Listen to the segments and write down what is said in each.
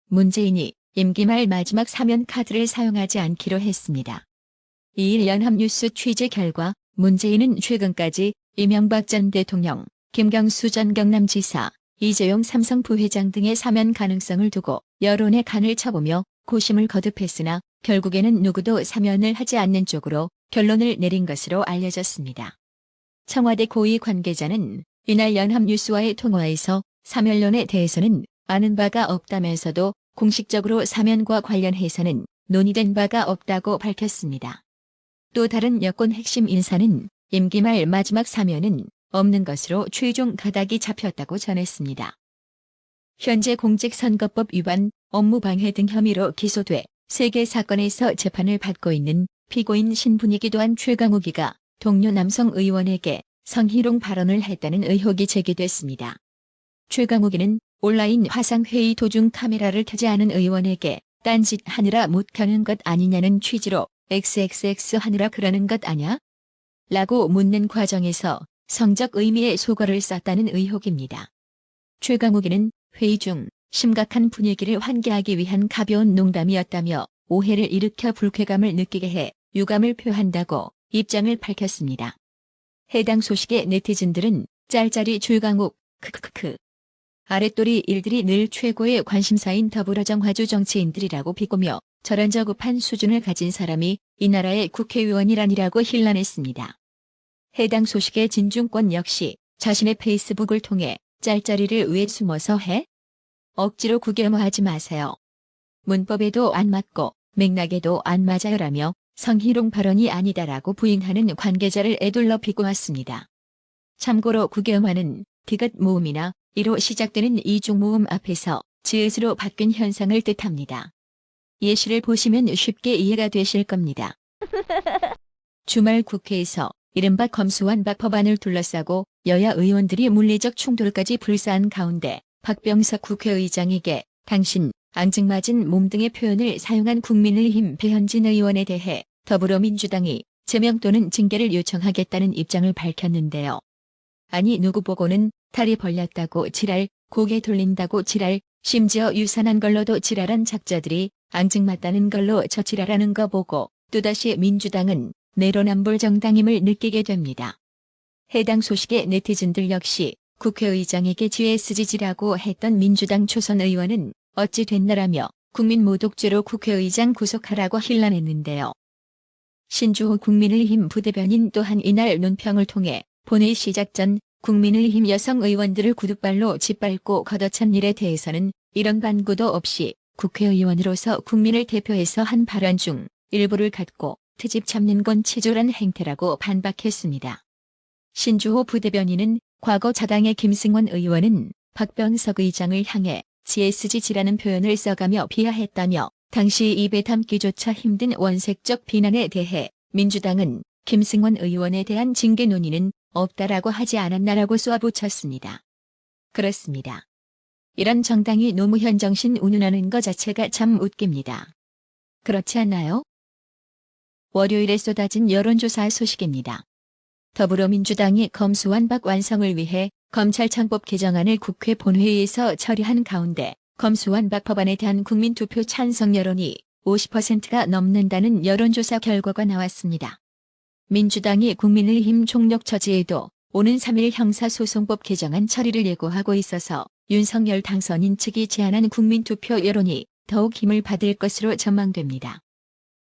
문재인이 임기 말 마지막 사면 카드를 사용하지 않기로 했습니다. 2일 연합뉴스 취재 결과 문재인은 최근까지 이명박 전 대통령, 김경수 전 경남지사, 이재용 삼성 부회장 등의 사면 가능성을 두고 여론의 간을 쳐보며 고심을 거듭했으나 결국에는 누구도 사면을 하지 않는 쪽으로 결론을 내린 것으로 알려졌습니다. 청와대 고위 관계자는 이날 연합뉴스와의 통화에서 사면론에 대해서는 아는 바가 없다면서도 공식적으로 사면과 관련해서는 논의된 바가 없다고 밝혔습니다. 또 다른 여권 핵심 인사는 임기 말 마지막 사면은 없는 것으로 최종 가닥이 잡혔다고 전했습니다. 현재 공직선거법 위반, 업무방해 등 혐의로 기소돼 세개 사건에서 재판을 받고 있는 피고인 신분이기도 한 최강욱이가 동료 남성 의원에게 성희롱 발언을 했다는 의혹이 제기됐습니다. 최강욱이는 온라인 화상회의 도중 카메라를 켜지 않은 의원에게 딴짓 하느라 못 켜는 것 아니냐는 취지로 XXX 하느라 그러는 것 아냐? 라고 묻는 과정에서 성적 의미의 속어를 썼다는 의혹입니다. 최강욱이는 회의 중 심각한 분위기를 환기하기 위한 가벼운 농담이었다며 오해를 일으켜 불쾌감을 느끼게 해 유감을 표한다고 입장을 밝혔습니다. 해당 소식에 네티즌들은 짤짤이 최강욱 크크크크 아랫도리 일들이 늘 최고의 관심사인 더불어정화조 정치인들이라고 비꼬며 저런 저급한 수준을 가진 사람이 이 나라의 국회의원이라니라고 힐난했습니다. 해당 소식의 진중권 역시 자신의 페이스북을 통해 짤짤이를 왜 숨어서 해? 억지로 구겸하지 마세요. 문법에도 안 맞고 맥락에도 안 맞아요라며 성희롱 발언이 아니다라고 부인하는 관계자를 에둘러 비꼬았습니다. 참고로 구겸하는 디귿 모음이나 이로 시작되는 이중 모음 앞에서 지읒으로 바뀐 현상을 뜻합니다. 예시를 보시면 쉽게 이해가 되실 겁니다. 주말 국회에서 이른바 검수완박 법안을 둘러싸고 여야 의원들이 물리적 충돌까지 불사한 가운데 박병석 국회의장에게 당신 앙증맞은 몸 등의 표현을 사용한 국민의힘 배현진 의원에 대해 더불어민주당이 제명 또는 징계를 요청하겠다는 입장을 밝혔는데요. 아니 누구 보고는 다리 벌렸다고 지랄, 고개 돌린다고 지랄, 심지어 유산한 걸로도 지랄한 작자들이 앙증맞다는 걸로 저 지랄하는 거 보고 또다시 민주당은 내로남불 정당임을 느끼게 됩니다. 해당 소식에 네티즌들 역시 국회의장에게 GSG라고 했던 민주당 초선 의원은 어찌 됐나라며 국민모독죄로 국회의장 구속하라고 힐난했는데요. 신주호 국민의힘 부대변인 또한 이날 논평을 통해 본회의 시작 전 국민의힘 여성 의원들을 구두발로 짓밟고 걷어찬 일에 대해서는 이런 반구도 없이 국회의원으로서 국민을 대표해서 한 발언 중 일부를 갖고 트집 잡는 건 치졸한 행태라고 반박했습니다. 신주호 부대변인은 과거 자당의 김승원 의원은 박병석 의장을 향해 GSG라는 표현을 써가며 비하했다며 당시 입에 담기조차 힘든 원색적 비난에 대해 민주당은 김승원 의원에 대한 징계 논의는 없다라고 하지 않았나라고 쏘아붙였습니다. 그렇습니다. 이런 정당이 노무현 정신 운운하는 것 자체가 참 웃깁니다. 그렇지 않나요? 월요일에 쏟아진 여론조사 소식입니다. 더불어민주당이 검수완박 완성을 위해 검찰청법 개정안을 국회 본회의에서 처리한 가운데 검수완박 법안에 대한 국민투표 찬성 여론이 50%가 넘는다는 여론조사 결과가 나왔습니다. 민주당이 국민의힘 총력 처지에도 오는 3일 형사소송법 개정안 처리를 예고하고 있어서 윤석열 당선인 측이 제안한 국민투표 여론이 더욱 힘을 받을 것으로 전망됩니다.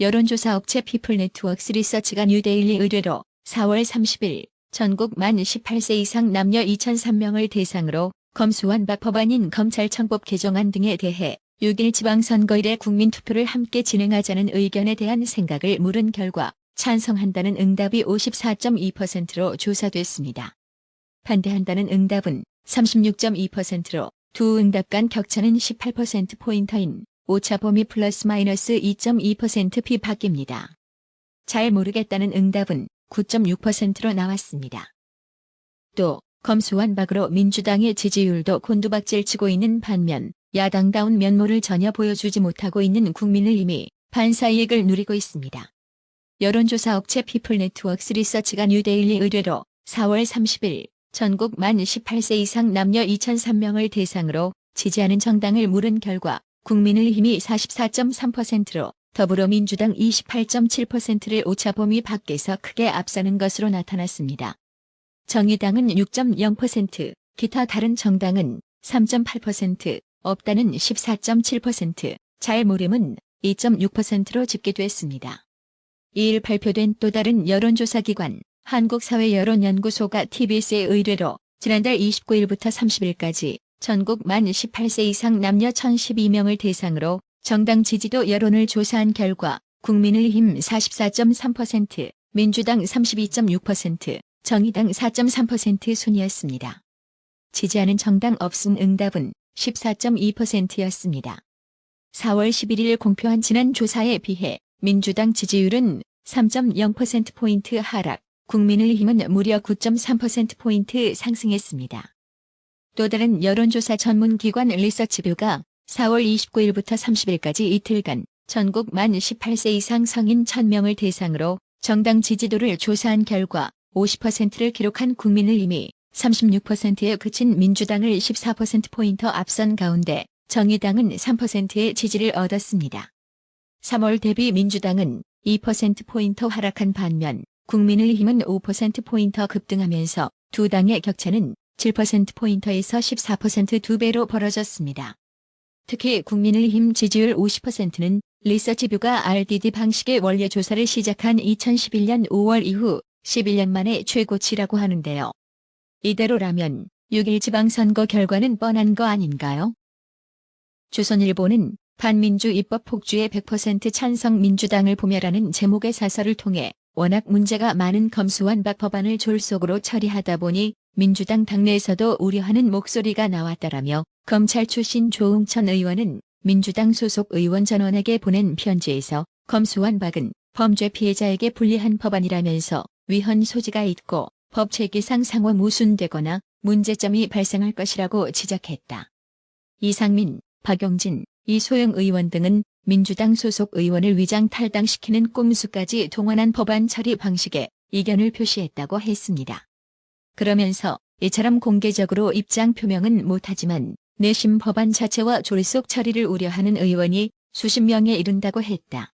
여론조사 업체 피플네트웍스 리서치가 뉴데일리 의뢰로 4월 30일 전국 만 18세 이상 남녀 2,003명을 대상으로 검수완박 법안인 검찰청법 개정안 등에 대해 6일 지방선거일에 국민투표를 함께 진행하자는 의견에 대한 생각을 물은 결과 찬성한다는 응답이 54.2%로 조사됐습니다. 반대한다는 응답은 36.2%로 두 응답 간 격차는 18%포인트인 오차 범위 플러스 마이너스 2.2% 비박입니다. 잘 모르겠다는 응답은 9.6%로 나왔습니다. 또 검수완박으로 민주당의 지지율도 곤두박질치고 있는 반면 야당다운 면모를 전혀 보여주지 못하고 있는 국민의힘이 반사이익을 누리고 있습니다. 여론조사 업체 피플네트웍스 리서치가 뉴데일리 의뢰로 4월 30일 전국 만 18세 이상 남녀 2,003명을 대상으로 지지하는 정당을 물은 결과 국민의힘이 44.3%로 더불어민주당 28.7%를 오차 범위 밖에서 크게 앞서는 것으로 나타났습니다. 정의당은 6.0%, 기타 다른 정당은 3.8%, 없다는 14.7%, 잘 모름은 2.6%로 집계됐습니다. 이일 발표된 또 다른 여론조사기관 한국사회여론연구소가 TBS의 의뢰로 지난달 29일부터 30일까지 전국 만 18세 이상 남녀 1,012명을 대상으로 정당 지지도 여론을 조사한 결과 국민의힘 44.3%, 민주당 32.6%, 정의당 4.3% 순이었습니다. 지지하는 정당 없음 응답은 14.2%였습니다. 4월 11일 공표한 지난 조사에 비해 민주당 지지율은 3.0%포인트 하락, 국민의힘은 무려 9.3%포인트 상승했습니다. 또 다른 여론조사 전문기관 리서치뷰가 4월 29일부터 30일까지 이틀간 전국 만 18세 이상 성인 1,000명을 대상으로 정당 지지도를 조사한 결과 50%를 기록한 국민의힘이 36%에 그친 민주당을 14%포인트 앞선 가운데 정의당은 3%의 지지를 얻었습니다. 3월 대비 민주당은 2%포인트 하락한 반면 국민의힘은 5%포인트 급등하면서 두 당의 격차는 7%포인트에서 14% 2배로 벌어졌습니다. 특히 국민의힘 지지율 50%는 리서치뷰가 RDD 방식의 원래 조사를 시작한 2011년 5월 이후 11년 만에 최고치라고 하는데요. 이대로라면 6일 지방선거 결과는 뻔한 거 아닌가요? 조선일보는 반민주 입법 폭주의 100% 찬성 민주당을 보멸하는 제목의 사설을 통해 워낙 문제가 많은 검수완박 법안을 졸속으로 처리하다 보니 민주당 당내에서도 우려하는 목소리가 나왔다라며 검찰 출신 조응천 의원은 민주당 소속 의원 전원에게 보낸 편지에서 검수완박은 범죄 피해자에게 불리한 법안이라면서 위헌 소지가 있고 법 체계상 상호 모순되거나 문제점이 발생할 것이라고 지적했다. 이상민, 박용진, 이소영 의원 등은 민주당 소속 의원을 위장 탈당시키는 꼼수까지 동원한 법안 처리 방식에 이견을 표시했다고 했습니다. 그러면서 이처럼 공개적으로 입장 표명은 못하지만 내심 법안 자체와 졸속 처리를 우려하는 의원이 수십 명에 이른다고 했다.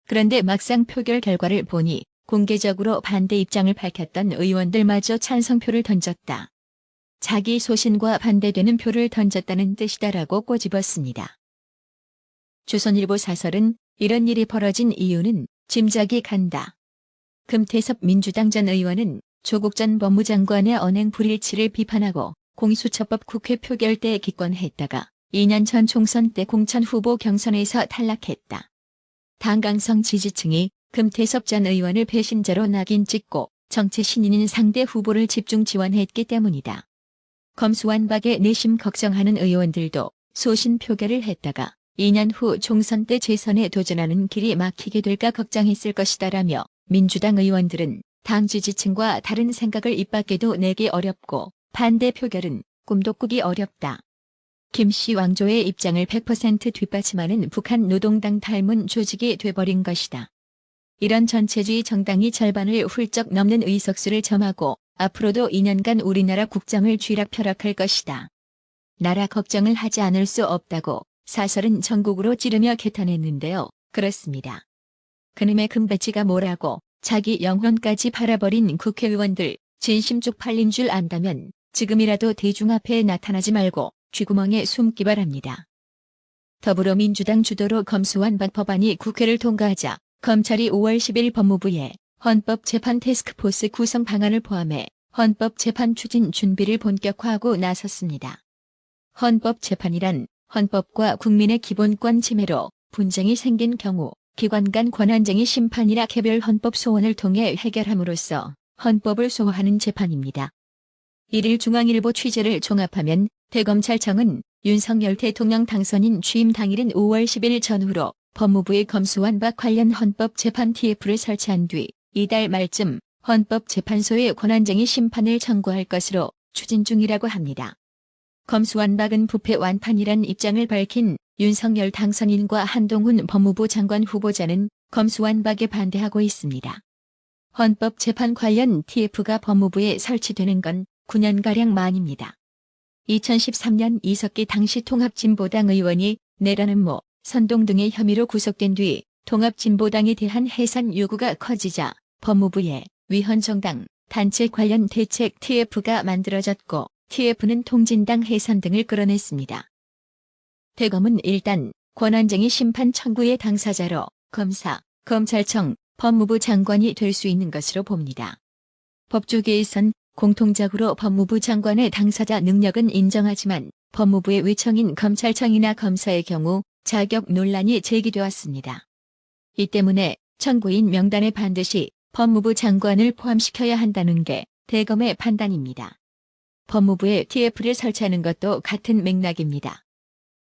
그런데 막상 표결 결과를 보니 공개적으로 반대 입장을 밝혔던 의원들마저 찬성표를 던졌다. 자기 소신과 반대되는 표를 던졌다는 뜻이다라고 꼬집었습니다. 조선일보 사설은 이런 일이 벌어진 이유는 짐작이 간다. 금태섭 민주당 전 의원은 조국 전 법무장관의 언행 불일치를 비판하고 공수처법 국회 표결 때 기권했다가 2년 전 총선 때 공천 후보 경선에서 탈락했다. 당 강성 지지층이 금태섭 전 의원을 배신자로 낙인 찍고 정치 신인인 상대 후보를 집중 지원했기 때문이다. 검수완박에 내심 걱정하는 의원들도 소신 표결을 했다가 2년 후 총선 때 재선에 도전하는 길이 막히게 될까 걱정했을 것이다라며 민주당 의원들은 당 지지층과 다른 생각을 입 밖에도 내기 어렵고 반대 표결은 꿈도 꾸기 어렵다. 김씨 왕조의 입장을 100% 뒷받침하는 북한 노동당 닮은 조직이 돼버린 것이다. 이런 전체주의 정당이 절반을 훌쩍 넘는 의석수를 점하고 앞으로도 2년간 우리나라 국정을 쥐락펴락할 것이다. 나라 걱정을 하지 않을 수 없다고 사설은 전국으로 찌르며 개탄했는데요. 그렇습니다. 그놈의 금배지가 뭐라고 자기 영혼까지 팔아버린 국회의원들 진심 쪽팔린 줄 안다면 지금이라도 대중 앞에 나타나지 말고 쥐구멍에 숨기 바랍니다. 더불어민주당 주도로 검수완박 법안이 국회를 통과하자 검찰이 5월 10일 법무부에 헌법재판 태스크포스 구성 방안을 포함해 헌법재판 추진 준비를 본격화하고 나섰습니다. 헌법재판이란 헌법과 국민의 기본권 침해로 분쟁이 생긴 경우 기관 간 권한쟁의 심판이나 개별 헌법 소원을 통해 해결함으로써 헌법을 소화하는 재판입니다. 1일 중앙일보 취재를 종합하면 대검찰청은 윤석열 대통령 당선인 취임 당일인 5월 10일 전후로 법무부의 검수완박 관련 헌법재판 TF를 설치한 뒤 이달 말쯤 헌법재판소에 권한쟁의 심판을 청구할 것으로 추진 중이라고 합니다. 검수완박은 부패 완판이란 입장을 밝힌 윤석열 당선인과 한동훈 법무부 장관 후보자는 검수완박에 반대하고 있습니다. 헌법재판 관련 TF가 법무부에 설치되는 건 9년가량 만입니다. 2013년 이석기 당시 통합진보당 의원이 내라는 모, 선동 등의 혐의로 구속된 뒤 통합진보당에 대한 해산 요구가 커지자 법무부에 위헌정당, 단체 관련 대책 TF가 만들어졌고 TF는 통진당 해산 등을 끌어냈습니다. 대검은 일단 권한쟁의 심판 청구의 당사자로 검사, 검찰청, 법무부 장관이 될 수 있는 것으로 봅니다. 법조계에선 공통적으로 법무부 장관의 당사자 능력은 인정하지만 법무부의 외청인 검찰청이나 검사의 경우 자격 논란이 제기되었습니다. 이 때문에 청구인 명단에 반드시 법무부 장관을 포함시켜야 한다는 게 대검의 판단입니다. 법무부에 TF를 설치하는 것도 같은 맥락입니다.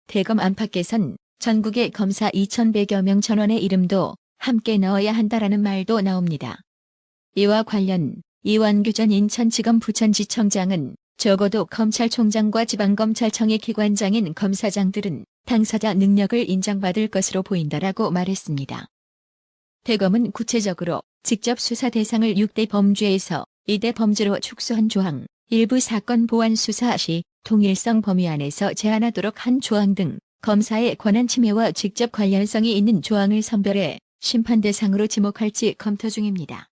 대검 안팎에선 전국의 검사 2,100여 명 전원의 이름도 함께 넣어야 한다라는 말도 나옵니다. 이와 관련 이완규 전 인천지검 부천지청장은 적어도 검찰총장과 지방검찰청의 기관장인 검사장들은 당사자 능력을 인정받을 것으로 보인다라고 말했습니다. 대검은 구체적으로 직접 수사 대상을 6대 범죄에서 2대 범죄로 축소한 조항, 일부 사건 보완 수사 시 통일성 범위 안에서 제한하도록 한 조항 등 검사의 권한 침해와 직접 관련성이 있는 조항을 선별해 심판 대상으로 지목할지 검토 중입니다.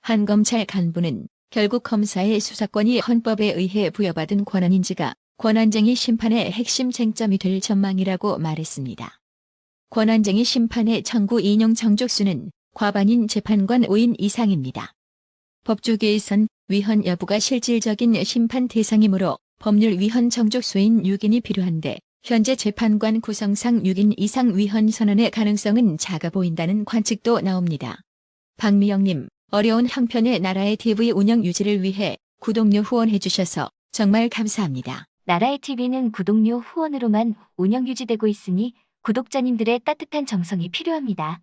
한 검찰 간부는 결국 검사의 수사권이 헌법에 의해 부여받은 권한인지가 권한쟁의 심판의 핵심 쟁점이 될 전망이라고 말했습니다. 권한쟁의 심판의 청구 인용 정족수는 과반인 재판관 5인 이상입니다. 법조계에선 위헌 여부가 실질적인 심판 대상이므로 법률 위헌 정족수인 6인이 필요한데 현재 재판관 구성상 6인 이상 위헌 선언의 가능성은 작아 보인다는 관측도 나옵니다. 박미영님, 어려운 형편의 나라의 TV 운영 유지를 위해 구독료 후원해 주셔서 정말 감사합니다. 나라의 TV는 구독료 후원으로만 운영 유지되고 있으니 구독자님들의 따뜻한 정성이 필요합니다.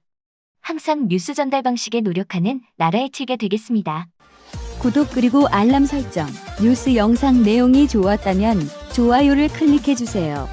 항상 뉴스 전달 방식에 노력하는 나라의 TV가 되겠습니다. 구독 그리고 알람 설정, 뉴스 영상 내용이 좋았다면 좋아요를 클릭해 주세요.